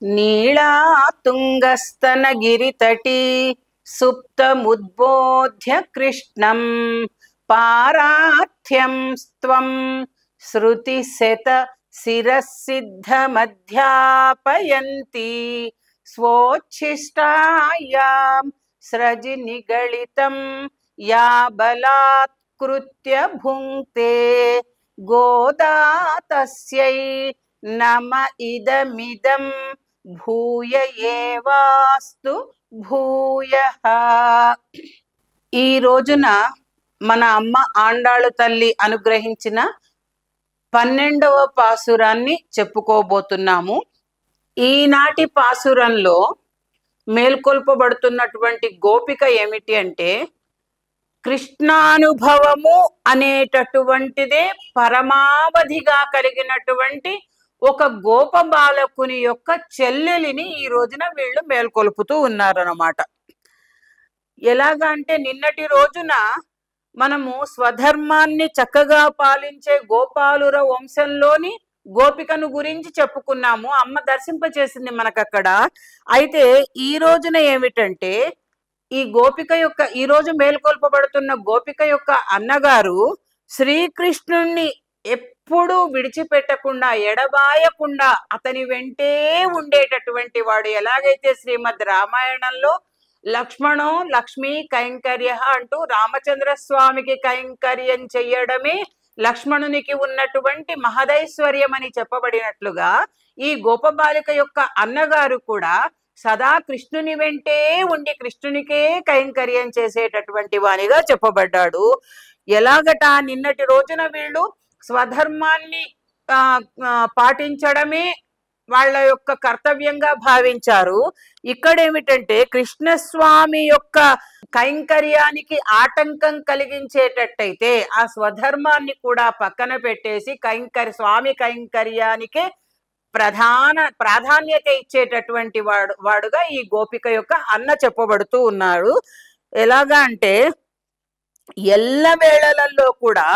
నీళా తుంగస్తనగిరితటీ సుప్తముద్బోధ్య కృష్ణం పారార్థ్యం స్త్వం శృతిశత శిరసిద్ధమధ్యాపయంతి స్వోచ్ఛిష్టాయాం స్రజి నిగళితం yeah బలాత్కృత్య భుంక్తే గోదా తస్యై నమ ఇదమిదం భూయ ఏవాస్తు భూయః. ఈ రోజున మన అమ్మ ఆండాళు తల్లి అనుగ్రహించిన 12వ పాసురాన్ని చెప్పుకోబోతున్నాము. ఈనాటి పాసురంలో మేల్కొల్పబడుతున్నటువంటి గోపిక ఏమిటి అంటే, కృష్ణానుభవము అనేటటువంటిదే పరమావధిగా కలిగినటువంటి ఒక గోప బాలకుని యొక్క చెల్లెలిని ఈ రోజున వీళ్ళు మేల్కొల్పుతూ ఉన్నారన్నమాట. ఎలాగా అంటే, నిన్నటి రోజున మనము స్వధర్మాన్ని చక్కగా పాలించే గోపాలుర వంశంలోని గోపికను గురించి చెప్పుకున్నాము. అమ్మ దర్శింపచేసింది మనకక్కడ. అయితే ఈ రోజున ఏమిటంటే, ఈ గోపిక యొక్క ఈ రోజు మేల్కొల్పబడుతున్న గోపిక యొక్క అన్నగారు శ్రీకృష్ణుణ్ణి ఎప్పుడూ విడిచిపెట్టకుండా, ఎడబాయకుండా అతని వెంటే ఉండేటటువంటి వాడు. ఎలాగైతే శ్రీమద్ రామాయణంలో లక్ష్మణో లక్ష్మీ కైంకర్య అంటూ రామచంద్ర స్వామికి కైంకర్యం చెయ్యడమే లక్ష్మణునికి ఉన్నటువంటి మహదైశ్వర్యం అని చెప్పబడినట్లుగా, ఈ గోపబాలిక యొక్క అన్నగారు కూడా సదా కృష్ణుని వెంటే ఉండి కృష్ణునికే కైంకర్యం చేసేటటువంటి వానిగా చెప్పబడ్డాడు. ఎలాగట, నిన్నటి రోజున వీళ్ళు స్వధర్మాన్ని పాటించడమే వాళ్ళ యొక్క కర్తవ్యంగా భావించారు. ఇక్కడ ఏమిటంటే, కృష్ణస్వామి యొక్క కైంకర్యానికి ఆటంకం కలిగించేటట్టయితే ఆ స్వధర్మాన్ని కూడా పక్కన పెట్టేసి స్వామి కైంకర్యానికే ప్రాధాన్యత ఇచ్చేటటువంటి వాడుగా ఈ గోపిక యొక్క అన్న చెప్పబడుతూ ఉన్నాడు. ఎలాగా అంటే, ఎల్ల వేళలలో కూడా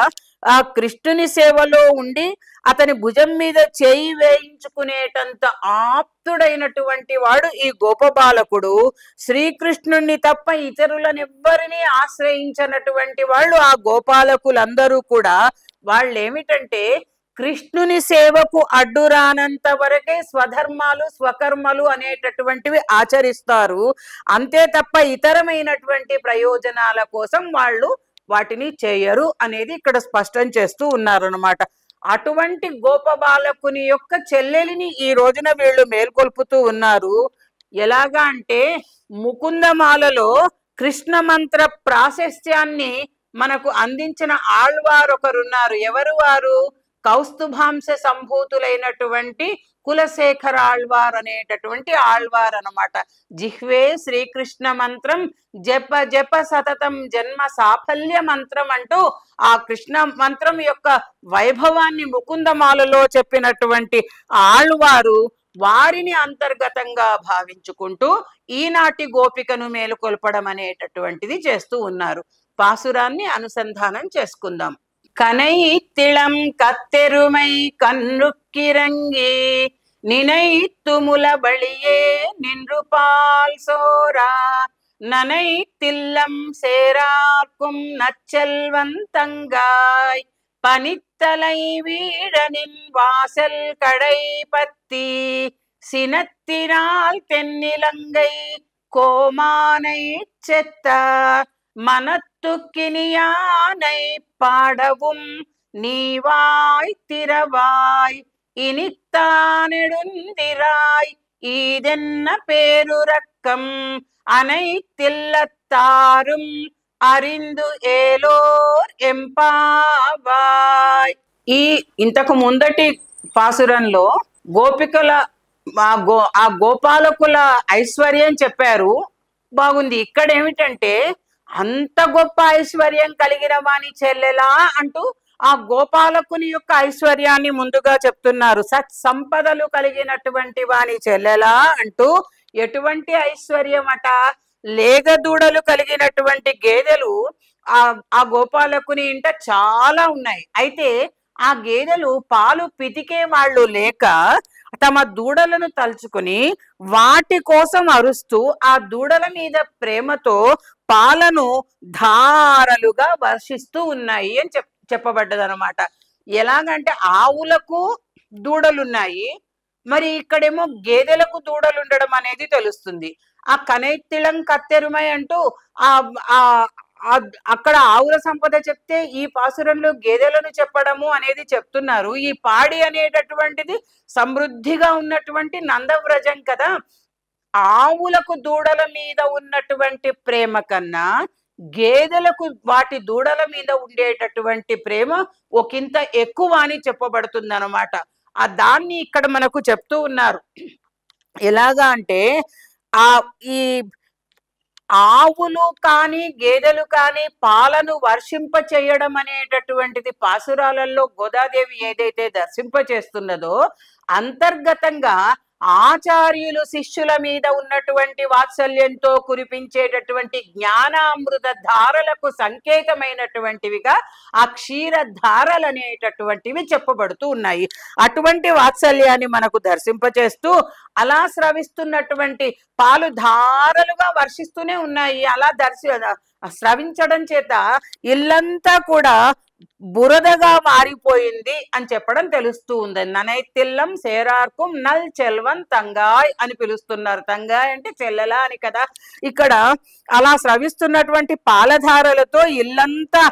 ఆ కృష్ణుని సేవలో ఉండి అతని భుజం మీద చేయి వేయించుకునేటంత ఆప్తుడైనటువంటి వాడు ఈ గోపబాలకుడు. శ్రీకృష్ణుణ్ణి తప్ప ఇతరులనెవ్వరినీ ఆశ్రయించినటువంటి వాళ్ళు ఆ గోపాలకులందరూ కూడా. వాళ్ళేమిటంటే, కృష్ణుని సేవకు అడ్డురానంత వరకే స్వధర్మాలు స్వకర్మలు అనేటటువంటివి ఆచరిస్తారు. అంతే తప్ప ఇతరమైనటువంటి ప్రయోజనాల కోసం వాళ్ళు వాటిని చేయరు అనేది ఇక్కడ స్పష్టం చేస్తూ ఉన్నారన్నమాట. అటువంటి గోపబాలకుని యొక్క చెల్లెలిని ఈ రోజున వీళ్ళు మేల్కొల్పుతూ ఉన్నారు. ఎలాగా అంటే, ముకుందమాలలో కృష్ణ మంత్ర ప్రాశస్త్యాన్ని మనకు అందించిన ఆళ్వారు ఒకరున్నారు. ఎవరు వారు? కౌస్తుభాంశ సంభూతులైనటువంటి కులశేఖర ఆళ్వార్ అనేటటువంటి ఆళ్వార్ అన్నమాట. జిహ్వే శ్రీకృష్ణ మంత్రం జప జప సతతం జన్మ సాఫల్య మంత్రం అంటూ ఆ కృష్ణ మంత్రం యొక్క వైభవాన్ని ముకుందమాలలో చెప్పినటువంటి ఆళ్వారు వారిని అంతర్గతంగా భావించుకుంటూ ఈనాటి గోపికను మేలుకొల్పడం అనేటటువంటిది చేస్తూ ఉన్నారు. పాసురాన్ని అనుసంధానం చేసుకుందాం. కనైత్తిళం కత్తెరుమై కన్నుక్కిరంగి నినైత్తుముల బళియే నిన్రుపాల్ సోరా ననైత్తిల్లం సేరార్க்கும் நச்செல்வந்தங்காய் பனித்தலை வீழனின் வாசல் கடை பத்தி சினத்தினால் தென்னிலங்கை கோமானை செத்த மனத்துக்கினியானை பாடவும் நீவாய் திரவாய் இனித்தானெடுந்திராய் ஈதென்ன பேருரக்கம் அனைத்தில்லத்தாரும் అరిందు ఏలోర్ ఎంపావాయ్. ఈ ఇంతకు ముందటి పాసురంలో గోపికల ఆ గోపాలకుల ఐశ్వర్యం చెప్పారు, బాగుంది. ఇక్కడ ఏమిటంటే, అంత గొప్ప ఐశ్వర్యం కలిగిన వాని చెల్లెలా అంటూ ఆ గోపాలకుని యొక్క ఐశ్వర్యాన్ని ముందుగా చెప్తున్నారు. సత్ సంపదలు కలిగినటువంటి వాని చెల్లెలా అంటూ ఎటువంటి ఐశ్వర్యం అట, లేగదూడలు కలిగినటువంటి గేదెలు ఆ గోపాలకుని ఇంట చాలా ఉన్నాయి. అయితే ఆ గేదెలు పాలు పితికే వాళ్ళు లేక తమ దూడలను తలుచుకుని వాటి కోసం అరుస్తూ ఆ దూడల మీద ప్రేమతో పాలను ధారలుగా వర్షిస్తూ ఉన్నాయి అని చెప్పబడ్డదనమాట. ఎలాగంటే ఆవులకు దూడలున్నాయి, మరి ఇక్కడేమో గేదెలకు దూడలు ఉండడం అనేది తెలుస్తుంది. ఆ కనైతిళం కత్తెరుమై అంటూ ఆ అక్కడ ఆవుల సంపద చెప్తే ఈ పాసురంలో గేదెలను చెప్పడము అనేది చెప్తున్నారు. ఈ పాడి అనేటటువంటిది సమృద్ధిగా ఉన్నటువంటి నందవ్రజం కదా. ఆవులకు దూడల మీద ఉన్నటువంటి ప్రేమ కన్నా గేదెలకు వాటి దూడల మీద ఉండేటటువంటి ప్రేమ ఒకంత ఎక్కువ అని చెప్పబడుతుంది అనమాట. దాన్ని ఇక్కడ మనకు చెప్తూ ఉన్నారు. ఎలాగా అంటే ఈ ఆవులు కానీ గేదెలు కానీ పాలను వర్షింప చేయడం అనేటటువంటిది పాసురాలలో గోదాదేవి ఏదైతే దర్శింప చేస్తున్నదో అంతర్గతంగా ఆచార్యులు శిష్యుల మీద ఉన్నటువంటి వాత్సల్యంతో కురిపించేటటువంటి జ్ఞానామృత ధారలకు సంకేతమైనటువంటివిగా ఆ క్షీర ధారలు అనేటటువంటివి చెప్పబడుతూ ఉన్నాయి. అటువంటి వాత్సల్యాన్ని మనకు దర్శింపచేస్తూ అలా స్రవిస్తున్నటువంటి పాలు ధారలుగా వర్షిస్తూనే ఉన్నాయి. అలా స్రవించడం చేత ఇల్లంతా కూడా బురదగా మారిపోయింది అని చెప్పడం తెలుస్తూ ఉంది. ననైతిల్లం సేరార్కుం నల్ చెల్వన్ తంగాయ్ అని పిలుస్తున్నారు. తంగాయ్ అంటే చెల్లెలా అని కదా. ఇక్కడ అలా స్రవిస్తున్నటువంటి పాలధారలతో ఇల్లంతా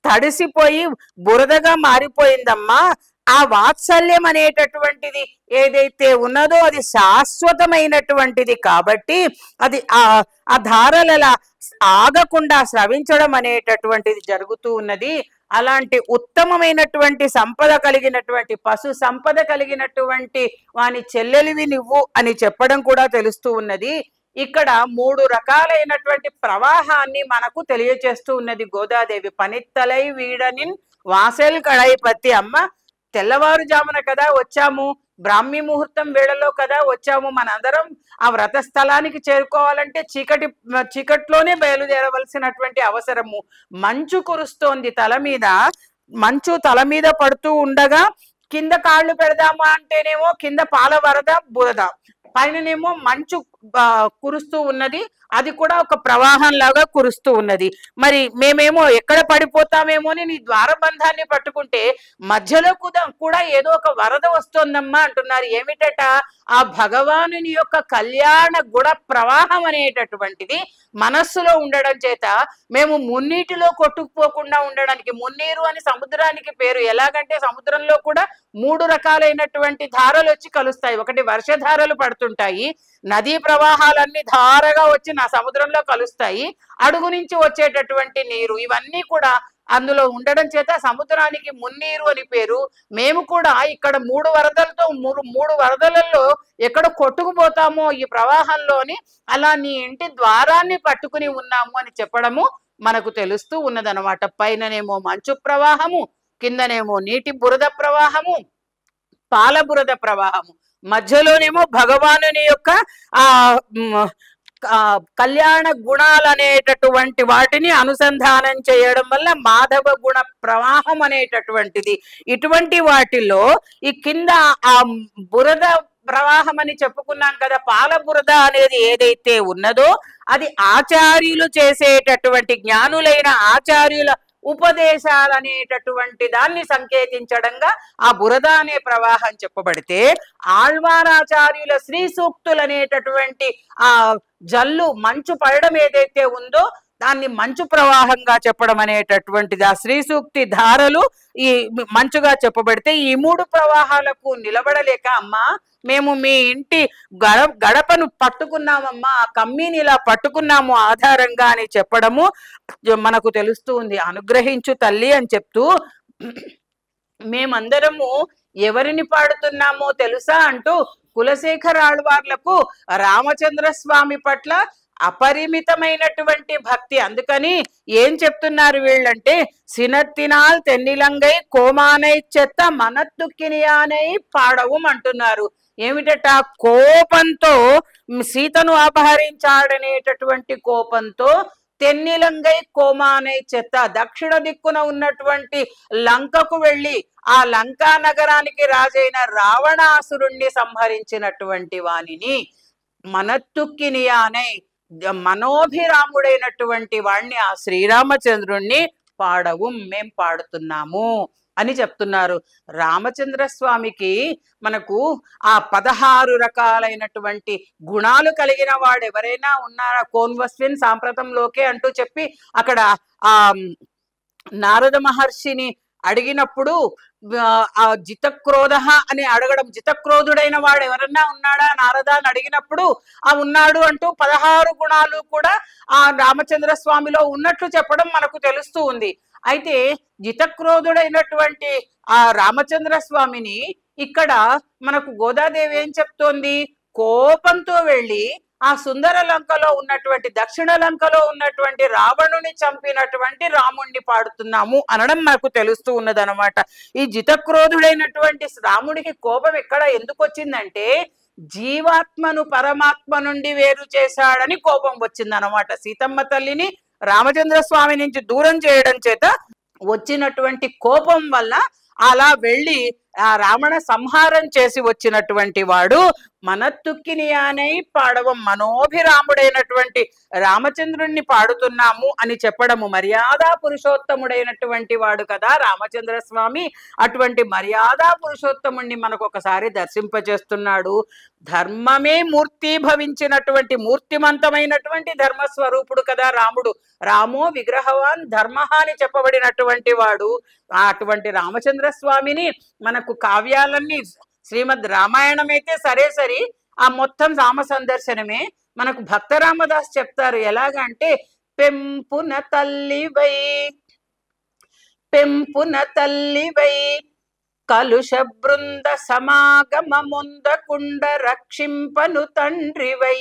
తడిసిపోయి బురదగా మారిపోయిందమ్మా. ఆ వాత్సల్యం అనేటటువంటిది ఏదైతే ఉన్నదో అది శాశ్వతమైనటువంటిది కాబట్టి అది ఆ ధారలలా ఆగకుండా స్రవించడం అనేటటువంటిది జరుగుతూ ఉన్నది. అలాంటి ఉత్తమమైనటువంటి సంపద కలిగినటువంటి పశు సంపద కలిగినటువంటి వాని చెల్లెలివి నువ్వు అని చెప్పడం కూడా తెలుస్తూ ఉన్నది. ఇక్కడ 3 రకాలైనటువంటి ప్రవాహాన్ని మనకు తెలియచేస్తూ ఉన్నది గోదాదేవి. పనిత్తలై వీడనిన్ వాసెల్ కడై పత్తి. అమ్మ తెల్లవారుజామున కదా వచ్చాము, బ్రాహ్మీ ముహూర్తం వేళలో కదా వచ్చాము. మనందరం ఆ వ్రత స్థలానికి చేరుకోవాలంటే చీకట్లోనే బయలుదేరవలసినటువంటి అవసరము. మంచు కురుస్తోంది తల మీద. మంచు తల మీద పడుతూ ఉండగా కింద కాళ్ళు పెడదామా అంటేనేమో కింద పాల వరద బురద, పైననేమో మంచు కురుస్తూ ఉన్నది. అది కూడా ఒక ప్రవాహం లాగా కురుస్తూ ఉన్నది. మరి మేమేమో ఎక్కడ పడిపోతామేమో అని నీ ద్వారబంధాన్ని పట్టుకుంటే మధ్యలో కూడా ఏదో ఒక వరద వస్తోందమ్మా అంటున్నారు. ఏమిటట? ఆ భగవానుని యొక్క కళ్యాణ గుణ ప్రవాహం అనేటటువంటిది మనస్సులో ఉండడం చేత మేము మున్నీటిలో కొట్టుకుపోకుండా ఉండడానికి, మున్నీరు అని సముద్రానికి పేరు. ఎలాగంటే సముద్రంలో కూడా 3 రకాలైనటువంటి ధారలు వచ్చి కలుస్తాయి. ఒకటి వర్షధారలు పడుతుంటాయి, నదీ ప్రవాహాలన్నీ ధారగా వచ్చి నా సముద్రంలో కలుస్తాయి, అడుగు నుంచి వచ్చేటటువంటి నీరు, ఇవన్నీ కూడా అందులో ఉండడం చేత సముద్రానికి మున్నీరు అని పేరు. మేము కూడా ఇక్కడ 3 వరదలతో 3 వరదలలో ఎక్కడ కొట్టుకుపోతామో ఈ ప్రవాహంలోని, అలా నీ ఇంటి ద్వారాన్ని పట్టుకుని ఉన్నాము అని చెప్పడము మనకు తెలుస్తూ ఉన్నదనమాట. పైననేమో మంచు ప్రవాహము, కిందనేమో నీటి బురద ప్రవాహము, పాల బురద ప్రవాహము, మధ్యలోనేమో భగవానుని యొక్క కళ్యాణ గుణాలు అనేటటువంటి వాటిని అనుసంధానం చేయడం వల్ల మాధవ గుణ ప్రవాహం అనేటటువంటిది. ఇటువంటి వాటిలో ఈ కింద ఆ బురద ప్రవాహం అని చెప్పుకున్నాం కదా, పాల బురద అనేది ఏదైతే ఉన్నదో అది ఆచార్యులు చేసేటటువంటి, జ్ఞానులైన ఆచార్యుల ఉపదేశాలు అనేటటువంటి దాన్ని సంకేతించడంగా ఆ బురద అనే ప్రవాహం చెప్పబడితే, ఆళ్వారాచార్యుల శ్రీ సూక్తులు అనేటటువంటి ఆ జల్లు మంచు పడడం ఏదైతే ఉందో దాన్ని మంచు ప్రవాహంగా చెప్పడం అనేటటువంటిది. ఆ శ్రీ సూక్తి ధారలు ఈ మంచుగా చెప్పబడితే ఈ 3 ప్రవాహాలకు నిలబడలేక అమ్మా మేము మీ ఇంటి గడపను పట్టుకున్నామమ్మా, ఆ కమ్మీని ఇలా పట్టుకున్నాము ఆధారంగా అని చెప్పడము మనకు తెలుస్తూ ఉంది. అనుగ్రహించు తల్లి అని చెప్తూ మేమందరము ఎవరిని పాడుతున్నామో తెలుసా అంటూ కులశేఖర ఆళ్వార్లకు రామచంద్ర స్వామి పట్ల అపరిమితమైనటువంటి భక్తి. అందుకని ఏం చెప్తున్నారు వీళ్ళంటే, సినత్తినాల్ తెన్నిలంగై కోమానై చెత్త మనత్తుక్కినియానై పాడవం అంటున్నారు. ఏమిటట? కోపంతో సీతను అపహరించాడనేటటువంటి కోపంతో తెన్నిలంగై కోమానై చెత్త, దక్షిణ దిక్కున ఉన్నటువంటి లంకకు వెళ్ళి ఆ లంకా నగరానికి రాజైన రావణాసురుణ్ణి సంహరించినటువంటి వానిని, మనత్తుక్కినియానై మనోభిరాముడైనటువంటి వాణ్ణి ఆ శ్రీరామచంద్రుణ్ణి పాడవు, మేం పాడుతున్నాము అని చెప్తున్నారు. రామచంద్ర స్వామికి మనకు ఆ 16 రకాలైనటువంటి గుణాలు కలిగిన వాడు ఎవరైనా ఉన్నారా? కోన్వస్విన్ సాంప్రతంలోకే అంటూ చెప్పి అక్కడ ఆ నారద మహర్షిని అడిగినప్పుడు ఆ జితక్రోధ అని అడగడం, జితక్రోధుడైన వాడు ఎవరన్నా ఉన్నాడా నారద అని అడిగినప్పుడు ఆ ఉన్నాడు అంటూ 16 గుణాలు కూడా ఆ రామచంద్ర స్వామిలో ఉన్నట్లు చెప్పడం మనకు తెలుస్తూ ఉంది. అయితే జితక్రోధుడైనటువంటి ఆ రామచంద్ర స్వామిని ఇక్కడ మనకు గోదాదేవి ఏం చెప్తోంది? కోపంతో వెళ్ళి ఆ సుందర లంకలో ఉన్నటువంటి, దక్షిణ లంకలో ఉన్నటువంటి రావణుని చంపినటువంటి రాముణ్ణి పాడుతున్నాము అనడం మనకు తెలుస్తూ ఉన్నదనమాట. ఈ జితక్రోధుడైనటువంటి రాముడికి కోపం ఎక్కడ ఎందుకు వచ్చిందంటే, జీవాత్మను పరమాత్మ నుండి వేరు చేశాడని కోపం వచ్చిందనమాట. సీతమ్మ తల్లిని రామచంద్ర స్వామి నుంచి దూరం చేయడం చేత వచ్చినటువంటి కోపం వల్ల అలా వెళ్ళి ఆ రావణ సంహారం చేసి వచ్చినటువంటి వాడు మనత్తుక్కినియానై పాడవం, మనోభిరాముడైనటువంటి రామచంద్రుణ్ణి పాడుతున్నాము అని చెప్పడము. మర్యాదా పురుషోత్తముడైనటువంటి వాడు కదా రామచంద్ర స్వామి. అటువంటి మర్యాదా పురుషోత్తముణ్ణి మనకు ఒకసారి దర్శింపజేస్తున్నాడు. ధర్మమే మూర్తి భవించినటువంటి, మూర్తిమంతమైనటువంటి ధర్మస్వరూపుడు కదా రాముడు. రామో విగ్రహవాన్ ధర్మ అని చెప్పబడినటువంటి వాడు. అటువంటి రామచంద్ర స్వామిని మనకు కావ్యాలన్నీ, శ్రీమద్ రామాయణం అయితే సరే సరి, ఆ మొత్తం రామ సందర్శనమే. మనకు భక్త రామదాస్ చెప్తారు ఎలాగంటే, పెంపున తల్లివై కలుష బృంద సమాగమముందకుండ రక్షింపను తండ్రివై,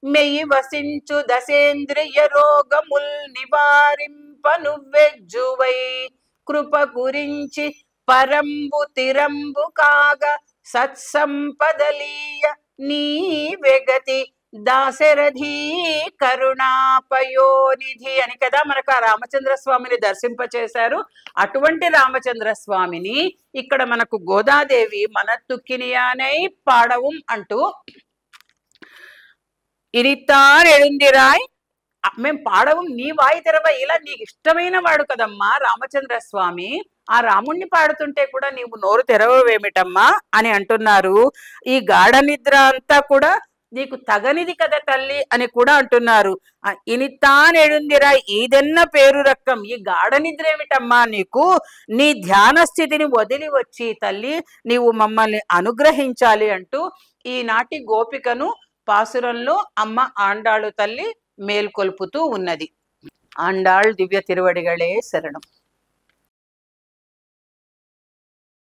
మెయి వసించు దశేంద్రియ రోగముల్ నివారింపను వెజ్జువై, కృప గురించి పరంబు తిరంబు కాగ సత్సంపదలీయ నీ వెగతి దాశరథీ కరుణాపయోనిధి అని కదా మనకు ఆ రామచంద్ర స్వామిని దర్శింపచేశారు. అటువంటి రామచంద్ర స్వామిని ఇక్కడ మనకు గోదాదేవి మనత్తుక్కినియానై పాడவும் అంటూ, ఇరితార్ ఎడుందిరాయ్ మేం పాడవు నీ వాయి తెరవ, ఇలా నీకు ఇష్టమైన వాడు కదమ్మా రామచంద్ర స్వామి, ఆ రాముణ్ణి పాడుతుంటే కూడా నీవు నోరు తెరవేమిటమ్మా అని అంటున్నారు. ఈ గాఢ నిద్ర అంతా కూడా నీకు తగనిది కదా తల్లి అని కూడా అంటున్నారు. ఇనితాన్ ఎడుందిరా, ఈదెన్న పేరు రక్కం, ఈ గాఢ నిద్ర ఏమిటమ్మా నీకు? నీ ధ్యాన స్థితిని వదిలి వచ్చి తల్లి నీవు మమ్మల్ని అనుగ్రహించాలి అంటూ ఈనాటి గోపికను పాసురంలో అమ్మ ఆండాళు తల్లి మేల్కొల్పుతూ ఉన్నది. ఆండాళ్ దివ్య తిరువడిగళే శరణం.